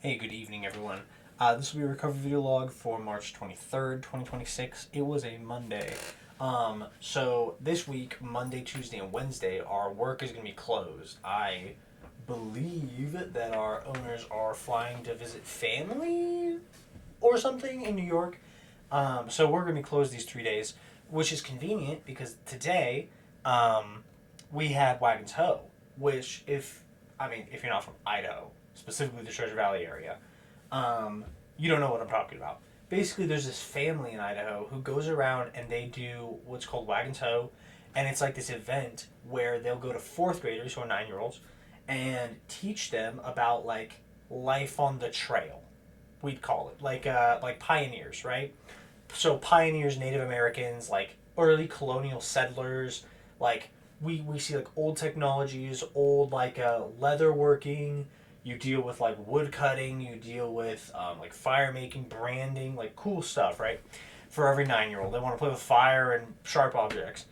Hey, good evening, everyone. This will be a recovery video log for March 23rd, 2026. It was a Monday. So this week, Monday, Tuesday, and Wednesday, our work is going to be closed. I believe that our owners are flying to visit family or something in New York. So we're going to be closed these 3 days, which is convenient because today we had Wagons Hoe, which if you're not from Idaho, specifically the Treasure Valley area, you don't know what I'm talking about. Basically, there's this family in Idaho who goes around and they do what's called Wagons Hoe, and it's like this event where they'll go to fourth graders who are 9-year-olds and teach them about like life on the trail. We'd call it like pioneers, right? So pioneers, Native Americans, like early colonial settlers, like we see like old technologies, old leather working. You deal with like wood cutting. You deal with like fire making, branding, like cool stuff, right? For every 9-year-old, they want to play with fire and sharp objects.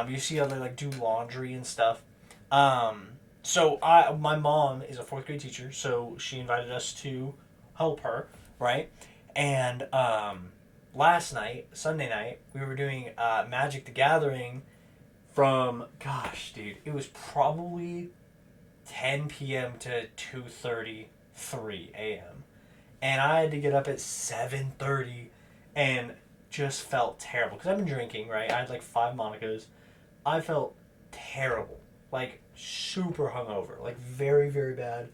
You see how they like do laundry and stuff. My mom is a fourth grade teacher, so she invited us to help her, right? And last night, Sunday night, we were doing Magic the Gathering from, gosh, dude, it was probably 10 p.m. to 2:33 a.m. And I had to get up at 7:30 and just felt terrible because I've been drinking, right? I had like 5 Monicos. I felt terrible, like super hungover, like very, very bad.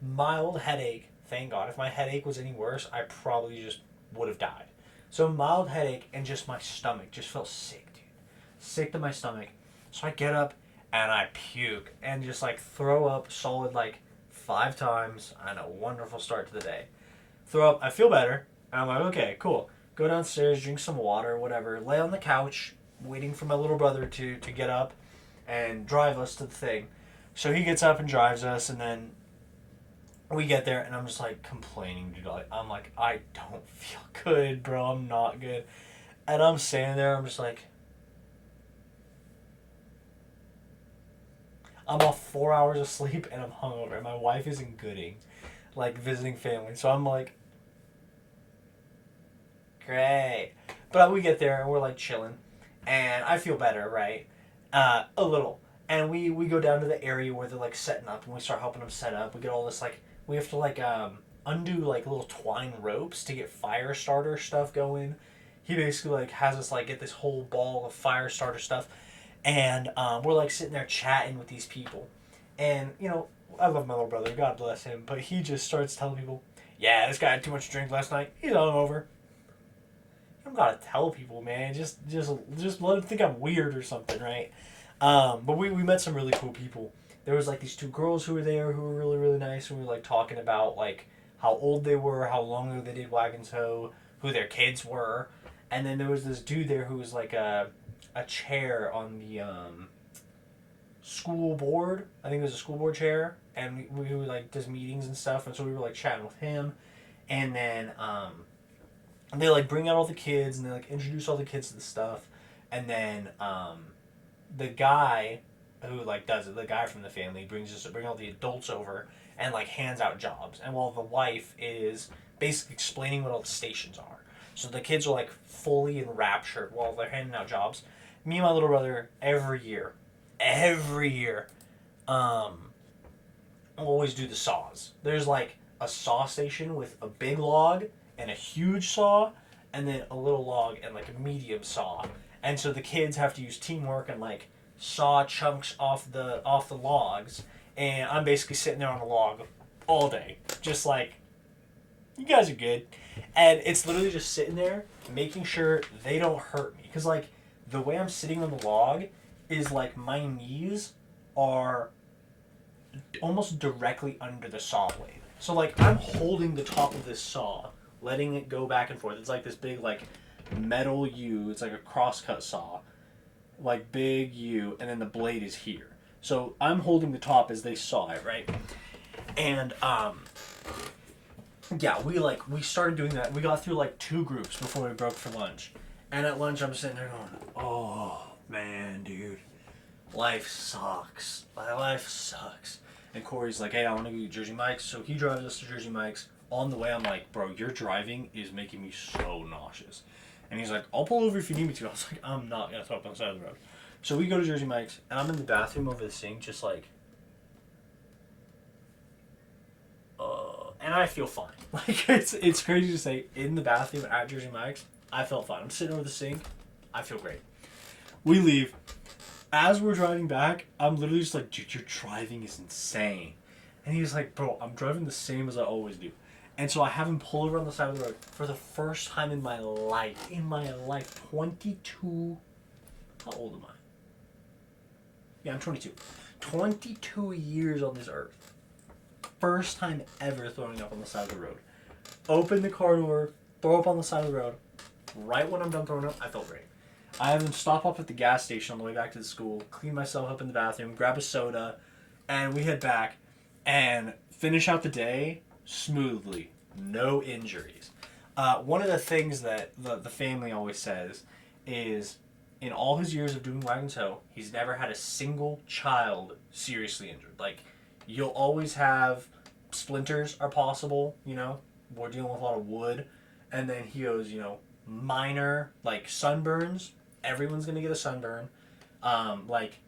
Mild headache, thank God. If my headache was any worse, I probably just would have died. So mild headache and just my stomach just felt sick, dude. Sick to my stomach. So I get up and I puke and just like throw up solid like 5 times and a wonderful start to the day. Throw up, I feel better. And I'm like, okay, cool. Go downstairs, drink some water, whatever. Lay on the couch, waiting for my little brother to get up and drive us to the thing. So he gets up and drives us, and then we get there, and I'm just like complaining, dude. I'm like, I don't feel good, bro. I'm not good. And I'm standing there, I'm just like, I'm off 4 hours of sleep and I'm hungover. And my wife is in Gooding, like visiting family. So I'm like, great. But we get there and we're like chilling. And I feel better, right? A little. And we go down to the area where they're like setting up and we start helping them set up. We get all this like, we have to like undo like little twine ropes to get fire starter stuff going. He basically like has us like get this whole ball of fire starter stuff. And we're like sitting there chatting with these people. And, I love my little brother, God bless him, but he just starts telling people, yeah, this guy had too much to drink last night. He's hungover. You don't gotta tell people, man. Just let them think I'm weird or something, right? But we met some really cool people. There was like these 2 girls who were there who were really, really nice. And we were like talking about like how old they were, how long ago they did Wagons Hoe, who their kids were. And then there was this dude there who was like a chair on the school board. I think it was a school board chair, and we were like does meetings and stuff, and so we were like chatting with him, and then they like bring out all the kids and they like introduce all the kids to the stuff, and then the guy who like does it, the guy from the family bring all the adults over and like hands out jobs, and while the wife is basically explaining what all the stations are. So the kids are like fully enraptured while they're handing out jobs. Me and my little brother, every year, always do the saws. There's like a saw station with a big log and a huge saw, and then a little log and like a medium saw. And so the kids have to use teamwork and like saw chunks off the logs. And I'm basically sitting there on a log all day, just like, you guys are good. And it's literally just sitting there making sure they don't hurt me. Because, like, the way I'm sitting on the log is, like, my knees are almost directly under the saw blade. So, like, I'm holding the top of this saw, letting it go back and forth. It's like this big, like, metal U. It's like a crosscut saw. Like, big U. And then the blade is here. So, I'm holding the top as they saw it, right? And, yeah, we started doing that. We got through like 2 groups before we broke for lunch. And at lunch, I'm sitting there going, oh, man, dude. Life sucks. My life sucks. And Korey's like, hey, I want to go to Jersey Mike's. So he drives us to Jersey Mike's. On the way, I'm like, bro, your driving is making me so nauseous. And he's like, I'll pull over if you need me to. I was like, I'm not going to throw up on the side of the road. So we go to Jersey Mike's, and I'm in the bathroom over the sink, just like, and I feel fine. Like, it's crazy to say, in the bathroom at Jersey Mike's, I felt fine. I'm sitting over the sink. I feel great. We leave. As we're driving back, I'm literally just like, dude, your driving is insane. And he's like, bro, I'm driving the same as I always do. And so I have him pull over on the side of the road for the first time in my life. 22. How old am I? Yeah, I'm 22. 22 years on this earth. First time ever throwing up on the side of the road. Open the car door, throw up on the side of the road. Right when I'm done throwing up, I felt great. I have him stop up at the gas station on the way back to the school, clean myself up in the bathroom, grab a soda, and we head back and finish out the day smoothly. No injuries. One of the things that the family always says is, in all his years of doing Wagon Tow, he's never had a single child seriously injured. Like, you'll always have splinters are possible, you know, we're dealing with a lot of wood. And then he goes, you know, minor, like sunburns, everyone's gonna get a sunburn. Like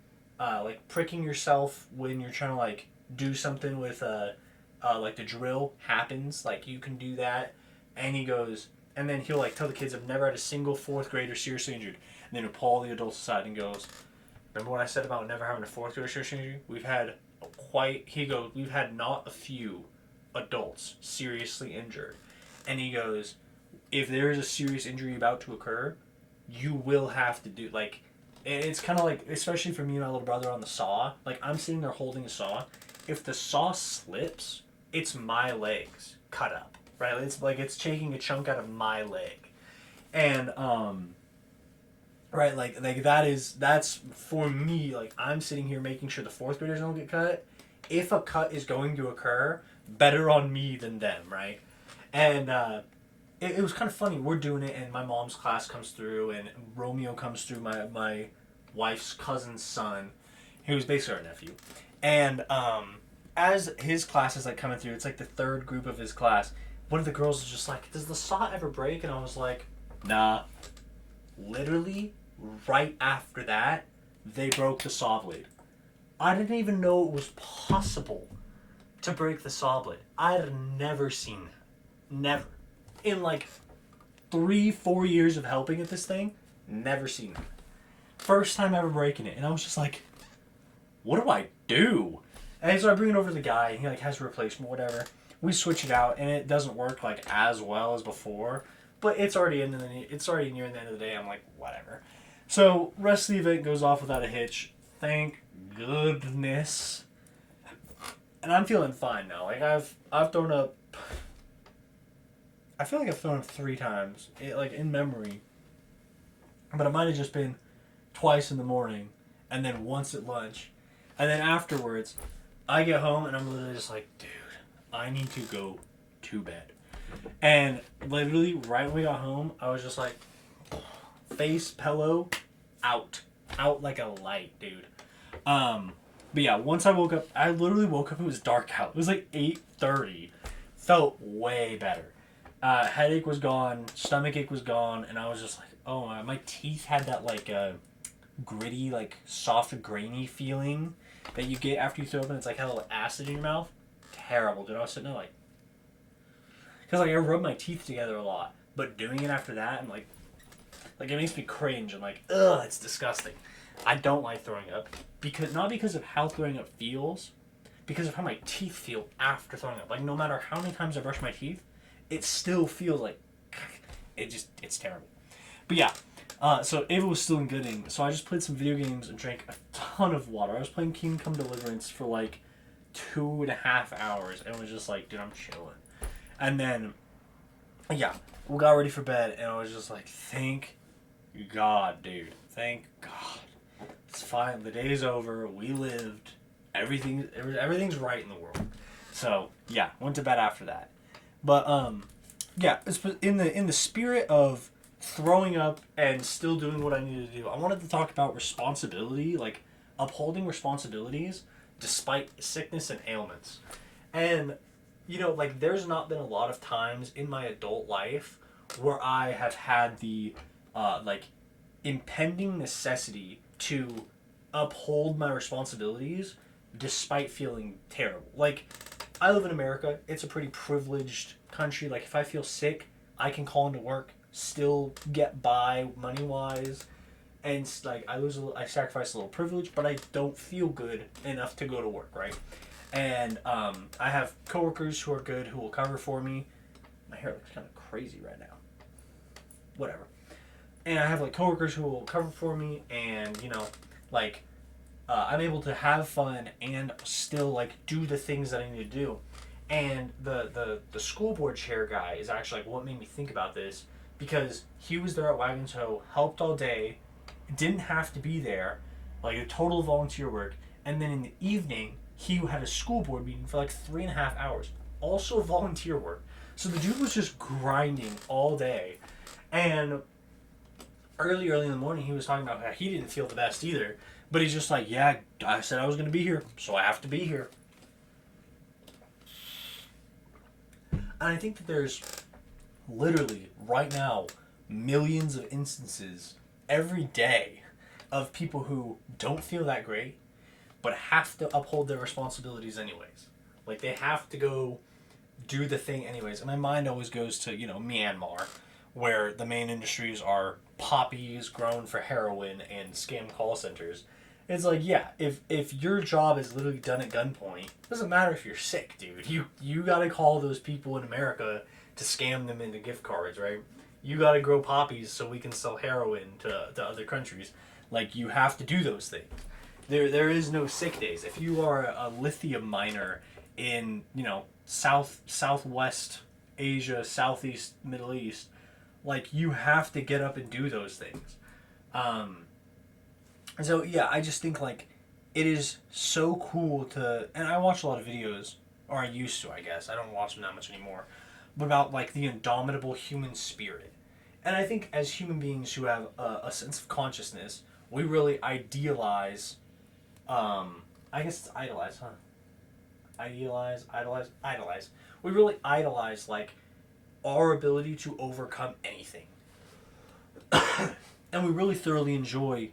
pricking yourself when you're trying to like do something with like the drill happens, like you can do that. And he goes, and then he'll like tell the kids, I've never had a single fourth grader seriously injured. And then he'll pull all the adults aside and goes, remember what I said about never having a fourth grader seriously injured? We've had we've had not a few adults seriously injured. And he goes, if there is a serious injury about to occur, you will have to do, like, it's kind of like, especially for me and my little brother on the saw, like, I'm sitting there holding a saw. If the saw slips, it's my legs cut up, right? It's like it's taking a chunk out of my leg. And, right, like that's for me, like, I'm sitting here making sure the fourth graders don't get cut. If a cut is going to occur, better on me than them, right? And, it was kind of funny. We're doing it, and my mom's class comes through, and Romeo comes through, my wife's cousin's son, who's basically our nephew. And as his class is like coming through, it's like the third group of his class. One of the girls is just like, "Does the saw ever break?" And I was like, "Nah." Literally, right after that, they broke the saw blade. I didn't even know it was possible to break the saw blade. I had never seen that. Never. In like 3-4 years of helping at this thing, never seen that. First time ever breaking it. And I was just like, what do I do? And so I bring it over to the guy, and he like has a replacement, whatever. We switch it out, and it doesn't work like as well as before. But it's already near the end of the day. I'm like, whatever. So rest of the event goes off without a hitch. Thank goodness. And I'm feeling fine now. Like I've thrown up. I feel like I've thrown up 3 times, like in memory. But it might have just been twice in the morning, and then once at lunch, and then afterwards, I get home and I'm literally just like, dude, I need to go to bed. And literally right when we got home, I was just like, face, pillow, out like a light, dude. But yeah, once I woke up, I literally woke up. It was dark out. It was like 8:30. Felt way better. Headache was gone, stomach ache was gone, and I was just like, oh my teeth had that like gritty, like soft, grainy feeling that you get after you throw up, and it's like had a little acid in your mouth. Terrible, dude. I was sitting there like, because like I rub my teeth together a lot, but doing it after that, I'm like it makes me cringe. I'm like, ugh, it's disgusting. I don't like throwing up, not because of how throwing up feels, because of how my teeth feel after throwing up. Like no matter how many times I brush my teeth, it still feels like it's terrible. But yeah, so Ava was still in Gooding, so I just played some video games and drank a ton of water. I was playing Kingdom Come Deliverance for like 2.5 hours, and was just like, dude, I'm chilling. And then, yeah, we got ready for bed, and I was just like, thank God, dude. Thank God. It's fine. The day's over. We lived. Everything's right in the world. So, yeah, went to bed after that. But yeah, in the spirit of throwing up and still doing what I needed to do, I wanted to talk about responsibility, like upholding responsibilities despite sickness and ailments. And, you know, like, there's not been a lot of times in my adult life where I have had the, like, impending necessity to uphold my responsibilities despite feeling terrible. Like, I live in America. It's a pretty privileged country. Like, if I feel sick, I can call into work, still get by money-wise, and, like, I sacrifice a little privilege, but I don't feel good enough to go to work, right? And I have coworkers who are good, who will cover for me. My hair looks kind of crazy right now. Whatever. And I have, like, coworkers who will cover for me, and, you know, like, I'm able to have fun and still, like, do the things that I need to do. And the school board chair guy is actually, like, what made me think about this, because he was there at Wagon Toe, helped all day, didn't have to be there, like, a total volunteer work, and then in the evening, he had a school board meeting for, like, 3.5 hours. Also volunteer work. So the dude was just grinding all day. And early in the morning, he was talking about how he didn't feel the best either. But he's just like, yeah, I said I was going to be here, so I have to be here. And I think that there's literally, right now, millions of instances every day of people who don't feel that great, but have to uphold their responsibilities anyways. Like, they have to go do the thing anyways. And my mind always goes to, you know, Myanmar, where the main industries are poppies grown for heroin and scam call centers. It's like, yeah, if your job is literally done at gunpoint, it doesn't matter if you're sick, dude. You gotta call those people in America to scam them into gift cards, right? You gotta grow poppies so we can sell heroin to other countries. Like, you have to do those things. There is no sick days. If you are a lithium miner in, you know, southwest Asia, southeast Middle East, like, you have to get up and do those things. And so, yeah, I just think, like, it is so cool to, and I watch a lot of videos, or I used to, I guess. I don't watch them that much anymore, but about, like, the indomitable human spirit. And I think as human beings who have a sense of consciousness, we really idealize, I guess it's idolize, huh? Idolize. We really idolize, like, our ability to overcome anything. And we really thoroughly enjoy,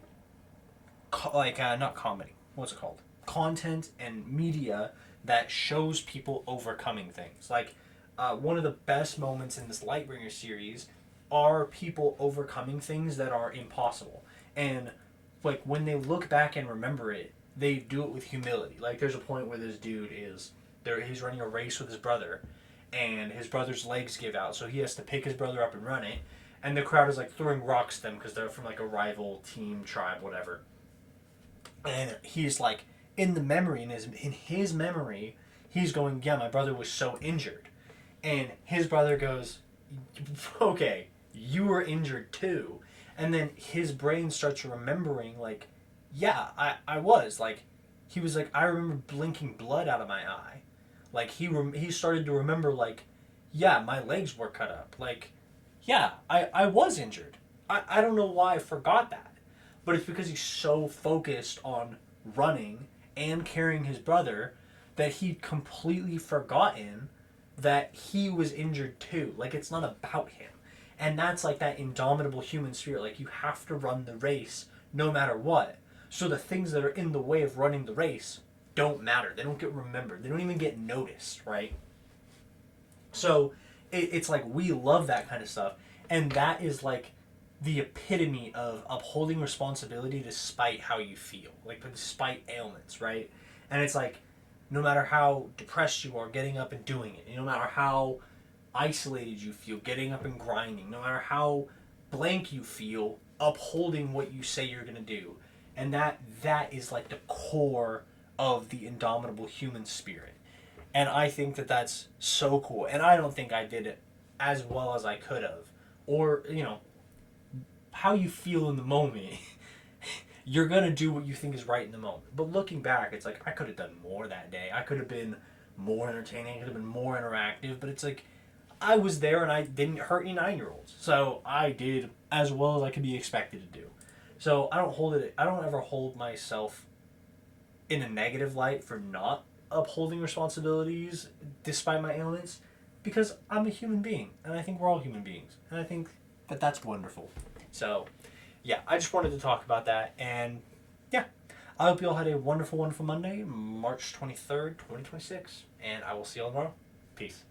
not comedy, what's it called? Content and media that shows people overcoming things. Like, one of the best moments in this Lightbringer series are people overcoming things that are impossible. And, like, when they look back and remember it, they do it with humility. Like, there's a point where this dude he's running a race with his brother, and his brother's legs give out, so he has to pick his brother up and run it. And the crowd is, like, throwing rocks at them because they're from, like, a rival team, tribe, whatever. And he's, like, in his memory, he's going, yeah, my brother was so injured. And his brother goes, okay, you were injured too. And then his brain starts remembering, like, yeah, I was. Like, he was like, I remember blinking blood out of my eye. Like, he started to remember, like, yeah, my legs were cut up. Like, yeah, I was injured. I don't know why I forgot that. But it's because he's so focused on running and carrying his brother that he'd completely forgotten that he was injured too. Like, it's not about him. And that's, like, that indomitable human spirit. Like, you have to run the race no matter what. So the things that are in the way of running the race don't matter. They don't get remembered. They don't even get noticed, right? So it's like, we love that kind of stuff. And that is, like, the epitome of upholding responsibility despite how you feel. Like, despite ailments, right? And it's like, no matter how depressed you are, getting up and doing it. No matter how isolated you feel, getting up and grinding. No matter how blank you feel, upholding what you say you're going to do. And that is, like, the core of the indomitable human spirit. And I think that that's so cool. And I don't think I did it as well as I could have. Or, you know, how you feel in the moment. You're going to do what you think is right in the moment. But looking back, it's like, I could have done more that day. I could have been more entertaining. I could have been more interactive. But it's like, I was there and I didn't hurt any 9-year-olds. So I did as well as I could be expected to do. So I don't ever hold myself in a negative light for not upholding responsibilities despite my ailments, because I'm a human being, and I think we're all human beings, and I think that that's wonderful. So, yeah, I just wanted to talk about that, and yeah, I hope you all had a wonderful, wonderful Monday, March 23rd, 2026, and I will see you all tomorrow. Peace.